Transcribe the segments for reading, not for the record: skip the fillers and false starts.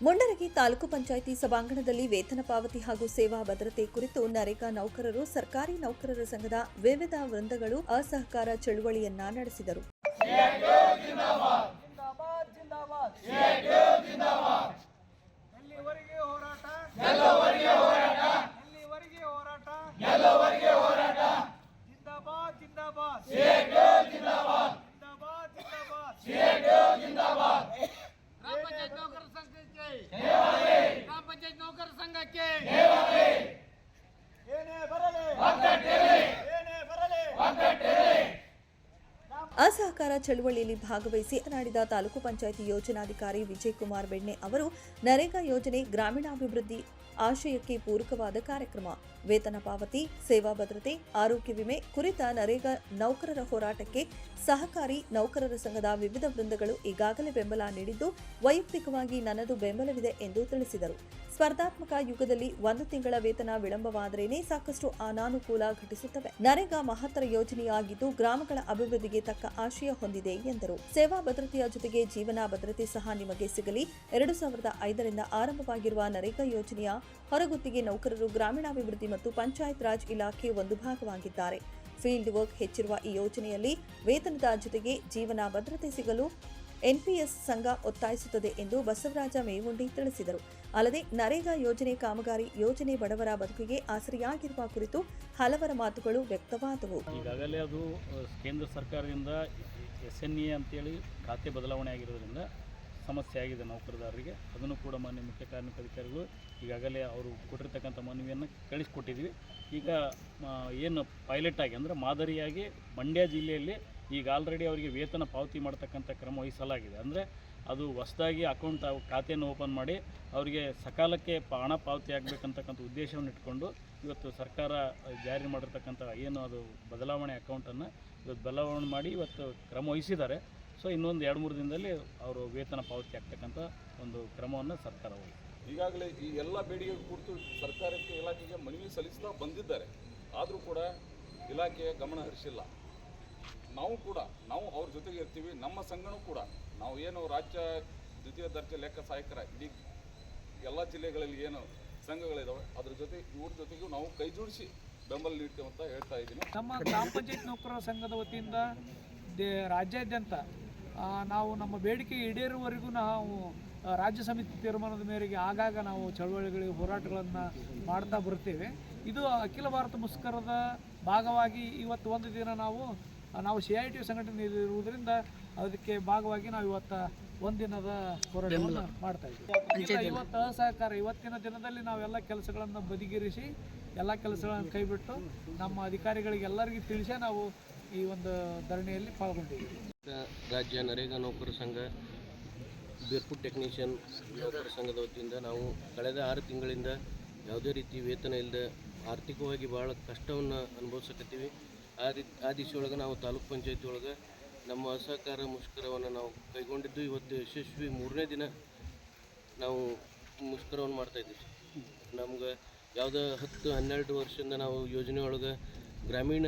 ಮುಂಡರಗಿ ತಾಲೂಕು ಪಂಚಾಯಿತಿ ಸಭಾಂಗಣದಲ್ಲಿ ವೇತನ ಪಾವತಿ ಹಾಗೂ ಸೇವಾ ಭದ್ರತೆ ಕುರಿತು ನರೇಗಾ ನೌಕರರು ಸರ್ಕಾರಿ ನೌಕರರ ಸಂಘದ ವಿವಿಧ ವೃಂದಗಳು ಅಸಹಕಾರ ಚಳುವಳಿಯನ್ನ ನಡೆಸಿದರು. ಅಸಹಕಾರ ಚಳುವಳಿಯಲ್ಲಿ ಭಾಗವಹಿಸಿ ಮಾತನಾಡಿದ ತಾಲೂಕು ಪಂಚಾಯಿತಿ ಯೋಜನಾಧಿಕಾರಿ ವಿಜಯಕುಮಾರ್ ಬೆಣ್ಣೆ ಅವರು, ನರೇಗಾ ಯೋಜನೆ ಗ್ರಾಮೀಣಾಭಿವೃದ್ಧಿ ಆಶಯಕ್ಕೆ ಪೂರಕವಾದ ಕಾರ್ಯಕ್ರಮ. ವೇತನ ಪಾವತಿ, ಸೇವಾ ಭದ್ರತೆ, ಆರೋಗ್ಯ ವಿಮೆ ಕುರಿತ ನರೇಗಾ ನೌಕರರ ಹೋರಾಟಕ್ಕೆ ಸಹಕಾರಿ ನೌಕರರ ಸಂಘದ ವಿವಿಧ ವೃಂದಗಳು ಈಗಾಗಲೇ ಬೆಂಬಲ ನೀಡಿದ್ದು, ವೈಯಕ್ತಿಕವಾಗಿ ನನ್ನದು ಬೆಂಬಲವಿದೆ ಎಂದು ತಿಳಿಸಿದರು. ಸ್ಪರ್ಧಾತ್ಮಕ ಯುಗದಲ್ಲಿ 1 ತಿಂಗಳ ವೇತನ ವಿಳಂಬವಾದರೇನೆ ಸಾಕಷ್ಟು ಅನಾನುಕೂಲ ಘಟಿಸುತ್ತವೆ. ನರೇಗಾ ಮಹತ್ತರ ಯೋಜನೆಯಾಗಿದ್ದು ಗ್ರಾಮಗಳ ಅಭಿವೃದ್ಧಿಗೆ ತಕ್ಕ ಆಶಯ ಹೊಂದಿದೆ ಎಂದರು. ಸೇವಾ ಭದ್ರತೆಯ ಜೊತೆಗೆ ಜೀವನ ಭದ್ರತೆ ಸಹ ನಿಮಗೆ ಸಿಗಲಿ. 2005ರಿಂದ ಆರಂಭವಾಗಿರುವ ನರೇಗಾ ಯೋಜನೆಯ ಹೊರಗುತ್ತಿಗೆ ನೌಕರರು ಗ್ರಾಮೀಣಾಭಿವೃದ್ಧಿ ಮತ್ತು ಪಂಚಾಯತ್ ರಾಜ್ ಇಲಾಖೆ ಒಂದು ಭಾಗವಾಗಿದ್ದಾರೆ. ಫೀಲ್ಡ್ ವರ್ಕ್ ಹೆಚ್ಚಿರುವ ಈ ಯೋಜನೆಯಲ್ಲಿ ವೇತನದ ಜೊತೆಗೆ ಜೀವನ ಭದ್ರತೆ ಸಿಗಲು ಎನ್ಪಿಎಸ್ ಸಂಘ ಒತ್ತಾಯಿಸುತ್ತದೆ ಎಂದು ಬಸವರಾಜ ಮೇವುಂಡಿ ತಿಳಿಸಿದರು. ಅಲ್ಲದೆ ನರೇಗಾ ಯೋಜನೆ ಕಾಮಗಾರಿ ಯೋಜನೆ ಬಡವರ ಬದುಕಿಗೆ ಆಸರೆಯಾಗಿರುವ ಕುರಿತು ಹಲವರ ಮಾತುಗಳು ವ್ಯಕ್ತವಾದವು. ಈಗಾಗಲೇ ಅದು ಕೇಂದ್ರ ಸರ್ಕಾರದಿಂದ SNA ಅಂತೇಳಿ ಖಾತೆ ಬದಲಾವಣೆ ಆಗಿರೋದ್ರಿಂದ ಸಮಸ್ಯೆ ಆಗಿದೆ ನೌಕರದಾರರಿಗೆ. ಅದನ್ನು ಕೂಡ ಮಾನ್ಯ ಮುಖ್ಯ ಕಾರ್ಮಿಕ ಅಧಿಕಾರಿಗಳು ಈಗಾಗಲೇ ಅವರು ಕೊಟ್ಟಿರ್ತಕ್ಕಂಥ ಮನವಿಯನ್ನು ಕಳಿಸ್ಕೊಟ್ಟಿದ್ವಿ. ಈಗ ಏನು ಪೈಲಟ್ ಆಗಿ ಅಂದರೆ ಮಾದರಿಯಾಗಿ ಮಂಡ್ಯ ಜಿಲ್ಲೆಯಲ್ಲಿ ಈಗ ಆಲ್ರೆಡಿ ಅವರಿಗೆ ವೇತನ ಪಾವತಿ ಮಾಡ್ತಕ್ಕಂಥ ಕ್ರಮ ವಹಿಸಲಾಗಿದೆ. ಅಂದರೆ ಅದು ಹೊಸದಾಗಿ ಅಕೌಂಟ್ ಖಾತೆಯನ್ನು ಓಪನ್ ಮಾಡಿ ಅವರಿಗೆ ಸಕಾಲಕ್ಕೆ ಹಣ ಪಾವತಿ ಆಗಬೇಕಂತಕ್ಕಂಥ ಉದ್ದೇಶವನ್ನು ಇಟ್ಕೊಂಡು ಇವತ್ತು ಸರ್ಕಾರ ಜಾರಿ ಮಾಡಿರ್ತಕ್ಕಂಥ ಏನು ಅದು ಬದಲಾವಣೆ ಅಕೌಂಟನ್ನು ಇವತ್ತು ಬದಲಾವಣೆ ಮಾಡಿ ಇವತ್ತು ಕ್ರಮ ವಹಿಸಿದ್ದಾರೆ. ಸೊ ಇನ್ನೊಂದು 2-3 ದಿನದಲ್ಲಿ ಅವರು ವೇತನ ಪಾವತಿ ಆಗ್ತಕ್ಕಂಥ ಒಂದು ಕ್ರಮವನ್ನು ಸರ್ಕಾರ ವಹಿಸಿದೆ. ಈಗಾಗಲೇ ಈ ಎಲ್ಲ ಬೇಡಿಕೆ ಕುರಿತು ಸರ್ಕಾರಕ್ಕೆ ಇಲಾಖೆಗೆ ಮನವಿ ಸಲ್ಲಿಸ್ತಾ ಬಂದಿದ್ದಾರೆ. ಆದರೂ ಕೂಡ ಇಲಾಖೆಯ ಗಮನ ಹರಿಸಿಲ್ಲ. ನಾವು ಅವ್ರ ಜೊತೆಗೆ ಇರ್ತೀವಿ. ನಮ್ಮ ಸಂಘನೂ ಕೂಡ ನಾವು ಏನು ರಾಜ್ಯ ದ್ವಿತೀಯ ದರ್ಜೆ ಲೆಕ್ಕ ಸಹಾಯಕರ ಇಡೀ ಎಲ್ಲ ಜಿಲ್ಲೆಗಳಲ್ಲಿ ಏನು ಸಂಘಗಳಿದ್ದಾವೆ ಅದ್ರ ಜೊತೆ ಇವ್ರ ಜೊತೆಗೂ ನಾವು ಕೈ ಜೋಡಿಸಿ ಬೆಂಬಲ ನೀಡ್ತೇವೆ ಅಂತ ಹೇಳ್ತಾ ಇದ್ದೀನಿ. ನಮ್ಮ ಗ್ರಾಮ ಪಂಚಾಯತ್ ನೌಕರರ ಸಂಘದ ವತಿಯಿಂದ ರಾಜ್ಯಾದ್ಯಂತ ನಾವು ನಮ್ಮ ಬೇಡಿಕೆ ಈಡೇರುವವರೆಗೂ ನಾವು ರಾಜ್ಯ ಸಮಿತಿ ತೀರ್ಮಾನದ ಮೇರೆಗೆ ಆಗಾಗ ನಾವು ಚಳವಳಿಗಳಿಗೆ ಹೋರಾಟಗಳನ್ನು ಮಾಡ್ತಾ ಬರ್ತೇವೆ. ಇದು ಅಖಿಲ ಭಾರತ ಮುಷ್ಕರದ ಭಾಗವಾಗಿ ಇವತ್ತು ಒಂದು ದಿನ ನಾವು CIT ಸಂಘಟನೆಯಲ್ಲಿ ಇರುವುದರಿಂದ ಅದಕ್ಕೆ ಭಾಗವಾಗಿ ನಾವು ಇವತ್ತು ಒಂದಿನದ ಹೋರಾಟವನ್ನು ಮಾಡ್ತಾ ಇದ್ದೀವಿ. ಇವತ್ತು ಅಸಹಕಾರ ಇವತ್ತಿನ ದಿನದಲ್ಲಿ ನಾವೆಲ್ಲ ಕೆಲಸಗಳನ್ನು ಬದಿಗಿರಿಸಿ ಎಲ್ಲ ಕೆಲಸಗಳನ್ನು ಕೈಬಿಟ್ಟು ನಮ್ಮ ಅಧಿಕಾರಿಗಳಿಗೆ ಎಲ್ಲರಿಗೂ ತಿಳಿಸಿ ನಾವು ಈ ಒಂದು ಧರಣಿಯಲ್ಲಿ ಪಾಲ್ಗೊಂಡಿದ್ದೀವಿ. ರಾಜ್ಯ ನರೇಗಾ ನೌಕರ ಸಂಘ ಬೇರ್ಪುಟ್ ಟೆಕ್ನಿಷಿಯನ್ ನೌಕರ ಸಂಘದ ವತಿಯಿಂದ ನಾವು ಕಳೆದ 6 ತಿಂಗಳಿಂದ ಯಾವುದೇ ರೀತಿ ವೇತನ ಇಲ್ಲದೆ ಆರ್ಥಿಕವಾಗಿ ಭಾಳ ಕಷ್ಟವನ್ನು ಅನುಭವಿಸಕತ್ತೀವಿ. ಆ ದಿಶೆಯೊಳಗೆ ನಾವು ತಾಲೂಕು ಪಂಚಾಯತಿ ಒಳಗೆ ನಮ್ಮ ಅಸಹಕಾರ ಮುಷ್ಕರವನ್ನು ನಾವು ಕೈಗೊಂಡಿದ್ದು ಇವತ್ತು ಯಶಸ್ವಿ 3ನೇ ದಿನ ನಾವು ಮುಷ್ಕರವನ್ನು ಮಾಡ್ತಾಯಿದ್ದೀವಿ. ನಮ್ಗೆ ಯಾವುದೋ 10-12 ವರ್ಷದಿಂದ ನಾವು ಯೋಜನೆ ಒಳಗೆ ಗ್ರಾಮೀಣ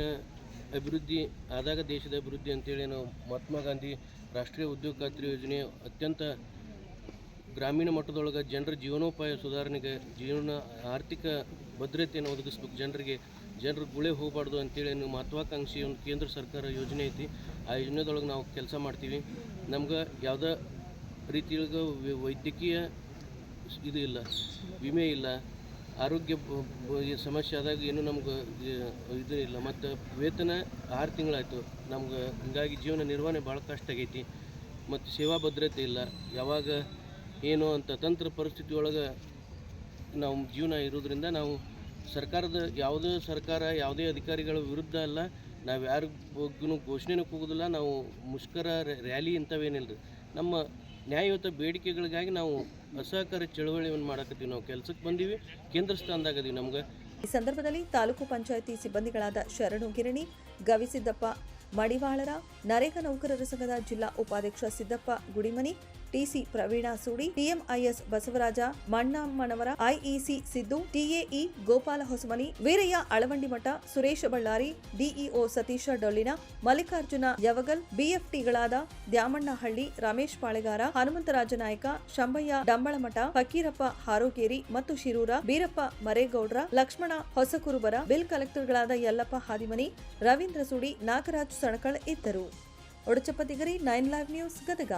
ಅಭಿವೃದ್ಧಿ ಆದಾಗ ದೇಶದ ಅಭಿವೃದ್ಧಿ ಅಂತೇಳಿ ನಾವು ಮಹಾತ್ಮ ಗಾಂಧಿ ರಾಷ್ಟ್ರೀಯ ಉದ್ಯೋಗ ಖಾತ್ರಿ ಯೋಜನೆ ಅತ್ಯಂತ ಗ್ರಾಮೀಣ ಮಟ್ಟದೊಳಗೆ ಜನರ ಜೀವನೋಪಾಯ ಸುಧಾರಣೆಗೆ ಆರ್ಥಿಕ ಭದ್ರತೆಯನ್ನು ಒದಗಿಸ್ಬೇಕು. ಜನರು ಗುಳೆ ಹೋಗಬಾರ್ದು ಅಂತೇಳಿ ಮಹತ್ವಾಕಾಂಕ್ಷಿ ಒಂದು ಕೇಂದ್ರ ಸರ್ಕಾರ ಯೋಜನೆ ಐತಿ. ಆ ಯೋಜನೆದೊಳಗೆ ನಾವು ಕೆಲಸ ಮಾಡ್ತೀವಿ. ನಮ್ಗೆ ಯಾವುದೇ ರೀತಿಯೊಳಗೆ ವೈದ್ಯಕೀಯ ಇದು ಇಲ್ಲ, ವಿಮೆ ಇಲ್ಲ, ಆರೋಗ್ಯ ಸಮಸ್ಯೆ ಆದಾಗ ಏನು ನಮ್ಗೆ ಇದು ಇಲ್ಲ. ಮತ್ತು ವೇತನ 6 ತಿಂಗಳಾಯಿತು ನಮ್ಗೆ. ಹೀಗಾಗಿ ಜೀವನ ನಿರ್ವಹಣೆ ಭಾಳ ಕಷ್ಟ ಆಗೈತಿ. ಮತ್ತು ಸೇವಾ ಭದ್ರತೆ ಇಲ್ಲ. ಯಾವಾಗ ಏನು ಅಂತ ತಂತ್ರ ಪರಿಸ್ಥಿತಿ ಒಳಗೆ ನಾವು ಜೀವನ ಇರೋದ್ರಿಂದ ನಾವು ಸರ್ಕಾರದ ಯಾವುದೇ ಅಧಿಕಾರಿಗಳ ವಿರುದ್ಧ ಅಲ್ಲ, ನಾವು ಯಾರ ಬಗ್ಗೂ ಘೋಷಣೆನೂ ಕೂಗೋದಿಲ್ಲ. ನಾವು ಮುಷ್ಕರ ರ್ಯಾಲಿ ಇಂಥವೇನಿಲ್ಲ ರೀ. ನಮ್ಮ ನ್ಯಾಯಯುತ ಬೇಡಿಕೆಗಳಿಗಾಗಿ ನಾವು ಅಸಹಕಾರ ಚಳವಳಿಯನ್ನು ಮಾಡಕತ್ತೀವಿ. ನಾವು ಕೆಲಸಕ್ಕೆ ಬಂದೀವಿ, ಕೇಂದ್ರ ಸ್ಥಾನದಾಗದೀವಿ. ನಮ್ಗೆ ಈ ಸಂದರ್ಭದಲ್ಲಿ ತಾಲೂಕು ಪಂಚಾಯಿತಿ ಸಿಬ್ಬಂದಿಗಳಾದ ಶರಣು ಗಿರಣಿ, ಗವಿಸಿದ್ದಪ್ಪ ಮಡಿವಾಳರ, ನರೇಗಾ ನೌಕರರ ಸಂಘದ ಜಿಲ್ಲಾ ಉಪಾಧ್ಯಕ್ಷ Siddappa Gudimani, TC Praveen Sudi, TMIS Basavaraj, Mannammanavar, IEC Siddu, TAE Gopal Hosamani, Veerayya Alavandimath, Suresh Ballari, DEO Satish Dollin, Mallikarjun Yavagal, ಬಿಎಫ್ಟಿಗಳಾದ ದ್ಯಾಮಣ್ಣಹಳ್ಳಿ, ರಮೇಶ್ ಪಾಳೆಗಾರ, ಹನುಮಂತರಾಜ ನಾಯಕ, ಶಂಭಯ್ಯ ಡಂಬಳಮಠ, ಫಕೀರಪ್ಪ ಹಾರೋಗೇರಿ ಮತ್ತು ಶಿರೂರ, ಬೀರಪ್ಪ ಮರೇಗೌಡ್ರ, ಲಕ್ಷ್ಮಣ ಹೊಸಕುರುಬರ, ಬಿಲ್ ಕಲೆಕ್ಟರ್ಗಳಾದ ಯಲ್ಲಪ್ಪ ಹಾದಿಮನಿ, ರವೀಂದ್ರ ಸುಡಿ, ನಾಗರಾಜ್ ಸಣಕಳ್ ಇದ್ದರು. Odachappa Tigari, 9 live news, Gadag.